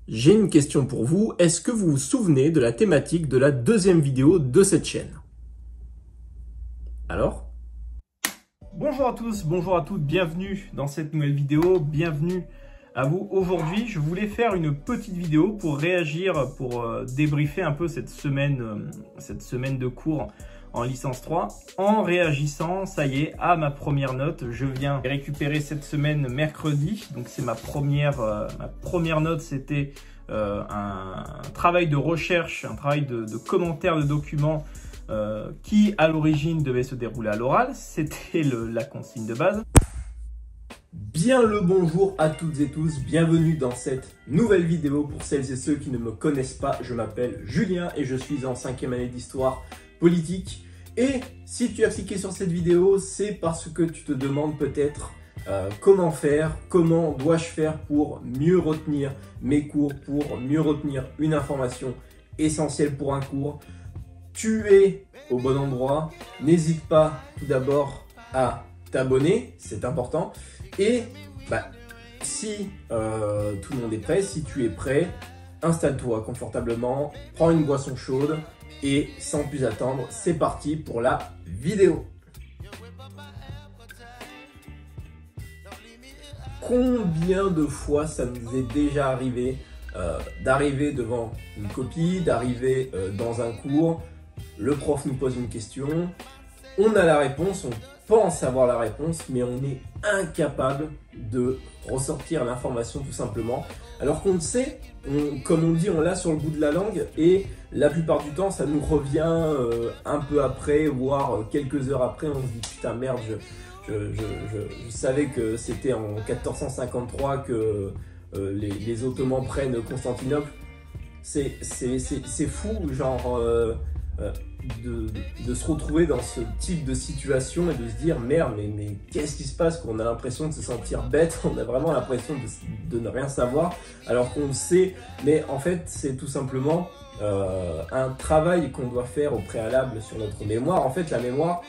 J'ai une question pour vous. Est-ce que vous vous souvenez de la thématique de la deuxième vidéo de cette chaîne? Alors? Bonjour à tous, bonjour à toutes, bienvenue dans cette nouvelle vidéo, bienvenue à vous. Aujourd'hui, je voulais faire une petite vidéo pour réagir, pour débriefer un peu cette semaine de cours en licence 3 en réagissant, ça y est, à ma première note. Je viens récupérer cette semaine mercredi, donc c'est ma première note, c'était un travail de recherche, un travail de commentaire de documents qui à l'origine devait se dérouler à l'oral. C'était la consigne de base. Bien le bonjour à toutes et tous, bienvenue dans cette nouvelle vidéo. Pour celles et ceux qui ne me connaissent pas, je m'appelle Julien et je suis en 5e année d'histoire politique. Et si tu as cliqué sur cette vidéo, c'est parce que tu te demandes peut-être comment faire, comment dois-je faire pour mieux retenir mes cours, pour mieux retenir une information essentielle pour un cours. Tu es au bon endroit, n'hésite pas tout d'abord à t'abonner, c'est important. Et si tout le monde est prêt, si tu es prêt, installe-toi confortablement, prends une boisson chaude et sans plus attendre, c'est parti pour la vidéo. Combien de fois ça nous est déjà arrivé d'arriver devant une copie, d'arriver dans un cours, le prof nous pose une question, on a la réponse, on pense avoir la réponse, mais on est incapable de ressortir l'information tout simplement. Alors qu'on le sait, comme on dit, on l'a sur le bout de la langue et la plupart du temps, ça nous revient un peu après, voire quelques heures après, on se dit putain merde, je savais que c'était en 1453 que les Ottomans prennent Constantinople. C'est fou, genre... de se retrouver dans ce type de situation et de se dire merde mais qu'est-ce qui se passe, qu'on a l'impression de se sentir bête, on a vraiment l'impression de ne rien savoir alors qu'on le sait, mais en fait c'est tout simplement un travail qu'on doit faire au préalable sur notre mémoire. En fait la mémoire,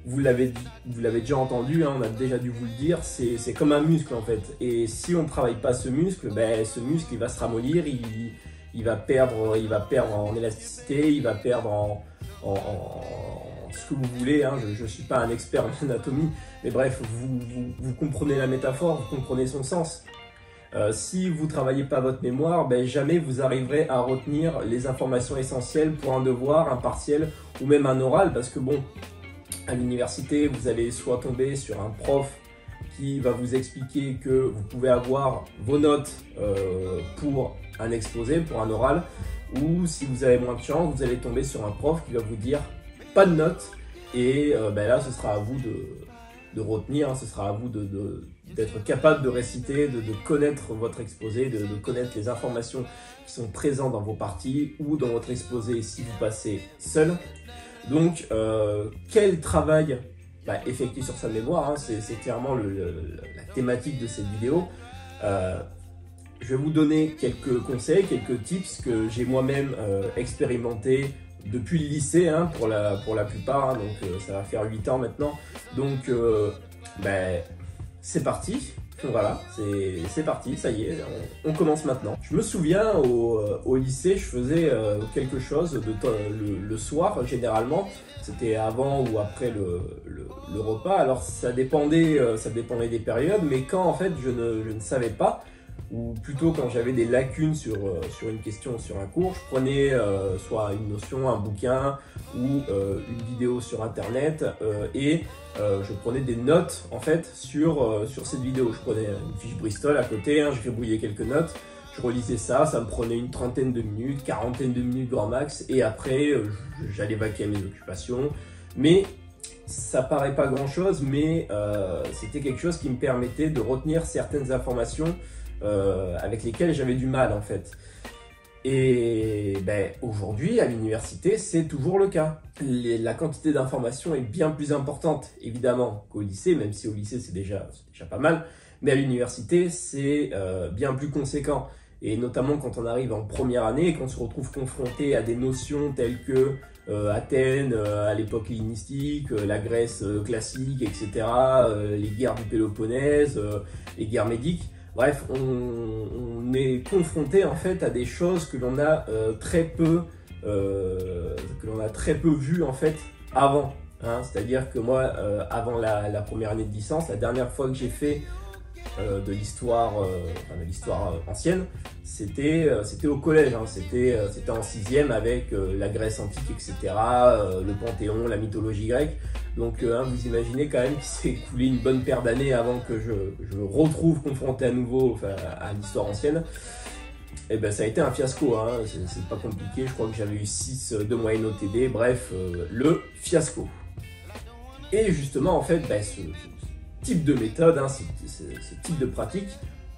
vous l'avez déjà entendu, hein, on a déjà dû vous le dire, c'est comme un muscle en fait, et si on ne travaille pas ce muscle, ce muscle il va se ramollir, il va perdre en élasticité, il va perdre en ce que vous voulez, hein. Je ne suis pas un expert en anatomie, mais bref, vous comprenez la métaphore, vous comprenez son sens. Si vous ne travaillez pas votre mémoire, jamais vous arriverez à retenir les informations essentielles pour un devoir, un partiel ou même un oral, parce que bon, à l'université, vous allez soit tomber sur un prof qui va vous expliquer que vous pouvez avoir vos notes pour un exposé, pour un oral, ou si vous avez moins de chance, vous allez tomber sur un prof qui va vous dire pas de notes, et là ce sera à vous de retenir, hein, ce sera à vous d'être capable de réciter, de connaître votre exposé, de connaître les informations qui sont présentes dans vos parties ou dans votre exposé si vous passez seul. Donc quel travail effectuer sur sa mémoire, hein, c'est clairement la thématique de cette vidéo. Je vais vous donner quelques conseils, quelques tips que j'ai moi-même expérimenté depuis le lycée, hein, pour la plupart, hein, donc ça va faire 8 ans maintenant. Donc c'est parti, voilà, c'est parti, ça y est, on commence maintenant. Je me souviens au lycée, je faisais quelque chose le soir généralement. C'était avant ou après le repas, alors ça dépendait des périodes, mais quand en fait je ne savais pas, ou plutôt quand j'avais des lacunes sur une question, sur un cours, je prenais soit une notion, un bouquin ou une vidéo sur internet et je prenais des notes en fait sur cette vidéo. Je prenais une fiche Bristol à côté, hein, je gribouillais quelques notes, je relisais ça me prenait une trentaine de minutes, quarantaine de minutes grand max, et après j'allais vaquer à mes occupations. Mais ça paraît pas grand chose, mais c'était quelque chose qui me permettait de retenir certaines informations avec lesquelles j'avais du mal en fait. Et aujourd'hui à l'université c'est toujours le cas. La quantité d'informations est bien plus importante évidemment qu'au lycée, même si au lycée c'est déjà pas mal, mais à l'université c'est bien plus conséquent. Et notamment quand on arrive en première année et qu'on se retrouve confronté à des notions telles que Athènes à l'époque hellénistique, la Grèce classique, etc., les guerres du Péloponnèse, les guerres médiques. Bref, on est confronté en fait à des choses que l'on a très peu vues en fait avant. Hein. C'est-à-dire que moi, avant la première année de licence, la dernière fois que j'ai fait de l'histoire ancienne, c'était au collège, hein. C'était en 6e avec la Grèce antique, etc., le Panthéon, la mythologie grecque. Donc vous imaginez quand même qu'il s'est écoulé une bonne paire d'années avant que je me retrouve confronté à nouveau à l'histoire ancienne. Et ben ça a été un fiasco, hein. C'est pas compliqué, je crois que j'avais eu 6 de moyenne au TD, bref, le fiasco. Et justement en fait, ce type de méthode, hein, ce type de pratique,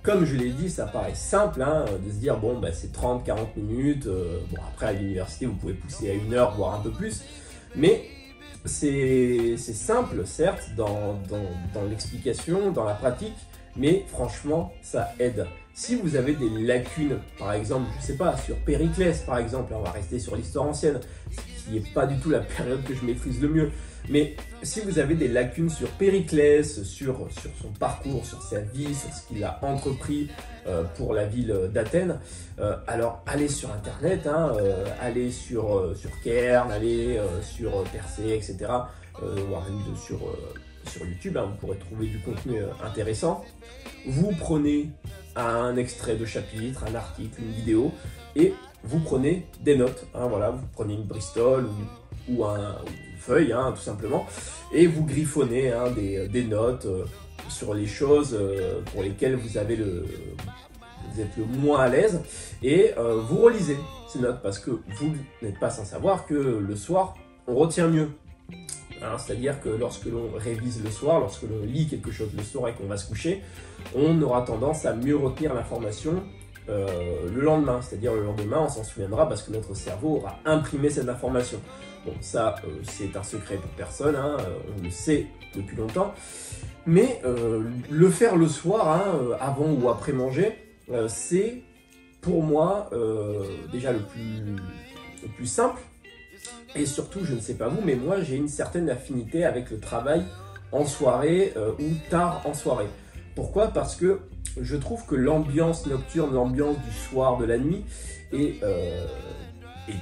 comme je l'ai dit, ça paraît simple, hein, de se dire bon c'est 30-40 minutes, bon après à l'université vous pouvez pousser à 1 heure voire un peu plus, mais c'est simple certes dans l'explication, dans la pratique, mais franchement ça aide. Si vous avez des lacunes, par exemple, je sais pas, sur Périclès par exemple, on va rester sur l'histoire ancienne, qui n'est pas du tout la période que je maîtrise le mieux, mais si vous avez des lacunes sur Périclès, sur son parcours, sur sa vie, sur ce qu'il a entrepris pour la ville d'Athènes, alors allez sur internet, hein, allez sur Cairn, allez sur Persée, etc. Voire même sur YouTube, hein, vous pourrez trouver du contenu intéressant. Vous prenez un extrait de chapitre, un article, une vidéo, et vous prenez des notes. Hein, voilà, vous prenez une Bristol ou une feuille, hein, tout simplement, et vous griffonnez des notes sur les choses pour lesquelles vous êtes le moins à l'aise, et vous relisez ces notes, parce que vous n'êtes pas sans savoir que le soir, on retient mieux. Hein, c'est-à-dire que lorsque l'on révise le soir, lorsque l'on lit quelque chose le soir et qu'on va se coucher, on aura tendance à mieux retenir l'information le lendemain. C'est-à-dire le lendemain, on s'en souviendra parce que notre cerveau aura imprimé cette information. Bon, ça, c'est un secret pour personne, hein, on le sait depuis longtemps. Mais le faire le soir, hein, avant ou après manger, c'est pour moi déjà le plus simple. Et surtout, je ne sais pas vous, mais moi j'ai une certaine affinité avec le travail en soirée ou tard en soirée. Pourquoi? Parce que je trouve que l'ambiance nocturne, l'ambiance du soir, de la nuit est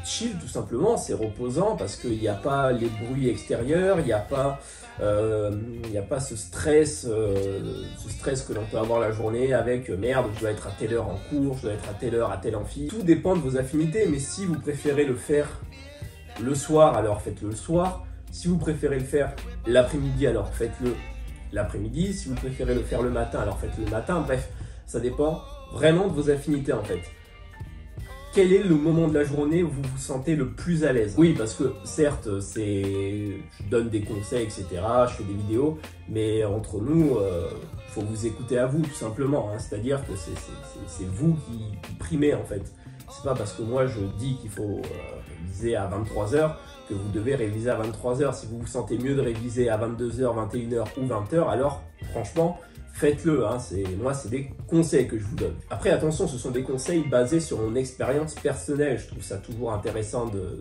chill tout simplement, c'est reposant parce qu'il n'y a pas les bruits extérieurs, il n'y a pas ce stress que l'on peut avoir la journée avec merde, je dois être à telle heure en cours, je dois être à telle heure à tel amphi. Tout dépend de vos affinités, mais si vous préférez le faire le soir, alors faites-le le soir. Si vous préférez le faire l'après-midi, alors faites-le l'après-midi. Si vous préférez le faire le matin, alors faites-le le matin. Bref, ça dépend vraiment de vos affinités en fait. Quel est le moment de la journée où vous vous sentez le plus à l'aise? Oui, parce que certes, je donne des conseils, etc. Je fais des vidéos, mais entre nous, il faut vous écouter à vous tout simplement. Hein. C'est-à-dire que c'est vous qui primez en fait. C'est pas parce que moi je dis qu'il faut réviser à 23 h que vous devez réviser à 23 h. Si vous vous sentez mieux de réviser à 22 h, 21 h ou 20 h, alors franchement, faites-le. Hein. Moi, c'est des conseils que je vous donne. Après, attention, ce sont des conseils basés sur mon expérience personnelle. Je trouve ça toujours intéressant de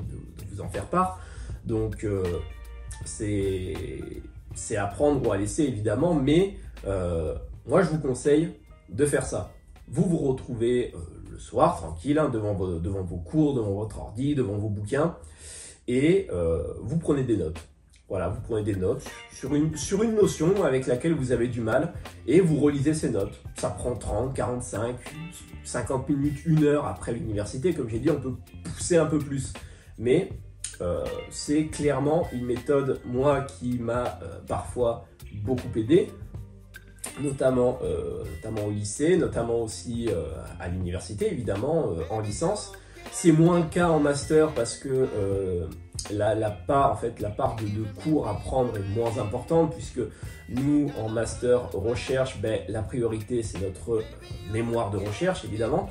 vous en faire part. Donc, c'est à prendre ou à laisser, évidemment. Mais moi, je vous conseille de faire ça. Vous vous retrouvez le soir, tranquille, hein, devant vos cours, devant votre ordi, devant vos bouquins, et vous prenez des notes. Voilà, vous prenez des notes sur une notion avec laquelle vous avez du mal, et vous relisez ces notes. Ça prend 30, 45, 50 minutes, 1 heure après l'université. Comme j'ai dit, on peut pousser un peu plus. Mais c'est clairement une méthode, moi, qui m'a parfois beaucoup aidé. Notamment au lycée, notamment aussi à l'université, évidemment, en licence. C'est moins le cas en master parce que la part de cours à prendre est moins importante, puisque nous, en master recherche, la priorité, c'est notre mémoire de recherche, évidemment.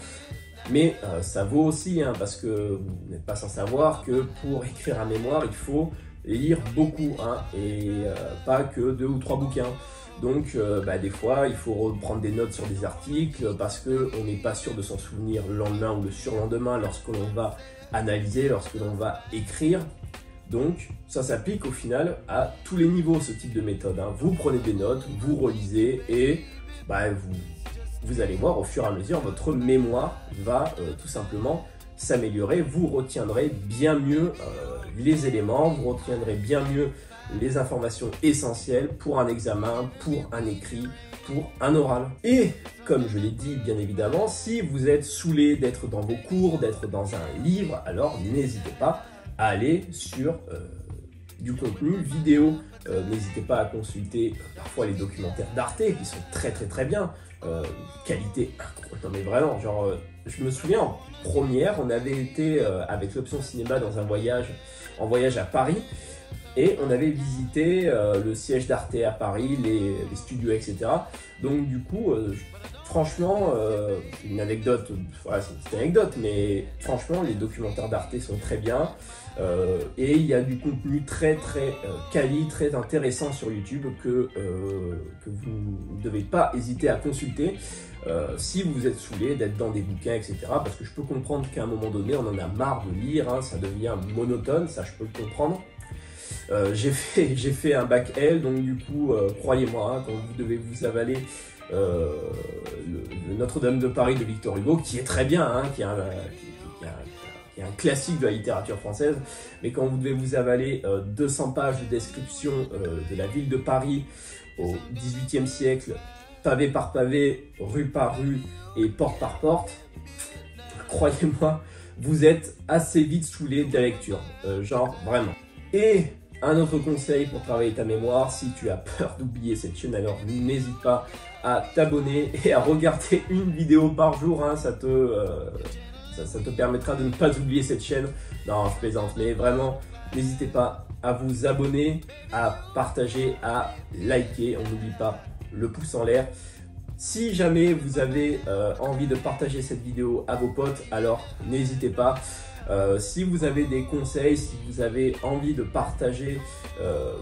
Mais ça vaut aussi, hein, parce que vous n'êtes pas sans savoir que pour écrire un mémoire, il faut lire beaucoup, hein, et pas que 2 ou 3 bouquins. Donc des fois il faut reprendre des notes sur des articles parce qu'on n'est pas sûr de s'en souvenir le lendemain ou le surlendemain lorsque l'on va analyser, lorsque l'on va écrire. Donc ça s'applique au final à tous les niveaux, ce type de méthode. Hein. Vous prenez des notes, vous relisez et vous allez voir au fur et à mesure, votre mémoire va tout simplement s'améliorer. Vous retiendrez bien mieux les éléments, vous retiendrez bien mieux les informations essentielles pour un examen, pour un écrit, pour un oral. Et comme je l'ai dit bien évidemment, si vous êtes saoulé d'être dans vos cours, d'être dans un livre, alors n'hésitez pas à aller sur du contenu vidéo. N'hésitez pas à consulter parfois les documentaires d'Arte qui sont très bien, qualité incroyable. Non mais vraiment, genre je me souviens en première, on avait été avec l'option cinéma dans un voyage à Paris. Et on avait visité le siège d'Arte à Paris, les studios, etc. Donc du coup, franchement, une anecdote, voilà, c'est une anecdote, mais franchement, les documentaires d'Arte sont très bien. Et il y a du contenu très quali, très intéressant sur YouTube que vous ne devez pas hésiter à consulter si vous êtes saoulé d'être dans des bouquins, etc. Parce que je peux comprendre qu'à un moment donné, on en a marre de lire, hein, ça devient monotone, ça je peux le comprendre. J'ai fait un bac L, donc du coup, croyez-moi, hein, quand vous devez vous avaler le Notre-Dame de Paris de Victor Hugo, qui est très bien, hein, qui est un classique de la littérature française, mais quand vous devez vous avaler 200 pages de description de la ville de Paris au XVIIIe siècle, pavé par pavé, rue par rue et porte par porte, croyez-moi, vous êtes assez vite saoulé de la lecture, genre vraiment. Et un autre conseil pour travailler ta mémoire, si tu as peur d'oublier cette chaîne, alors n'hésite pas à t'abonner et à regarder une vidéo par jour, hein, ça te permettra de ne pas oublier cette chaîne. Non, je plaisante, mais vraiment, n'hésitez pas à vous abonner, à partager, à liker, on n'oublie pas le pouce en l'air. Si jamais vous avez envie de partager cette vidéo à vos potes, alors n'hésitez pas. Si vous avez des conseils, si vous avez envie de partager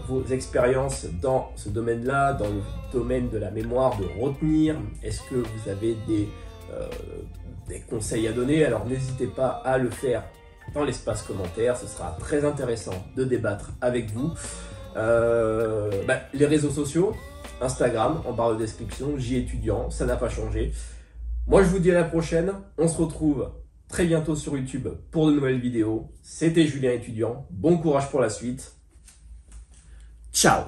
vos expériences dans ce domaine-là, dans le domaine de la mémoire, de retenir, est-ce que vous avez des conseils à donner, alors n'hésitez pas à le faire dans l'espace commentaire, ce sera très intéressant de débattre avec vous. Les réseaux sociaux, Instagram en barre de description, JEtudiant, ça n'a pas changé. Moi je vous dis à la prochaine, on se retrouve très bientôt sur YouTube pour de nouvelles vidéos. C'était Julien Étudiant, bon courage pour la suite. Ciao!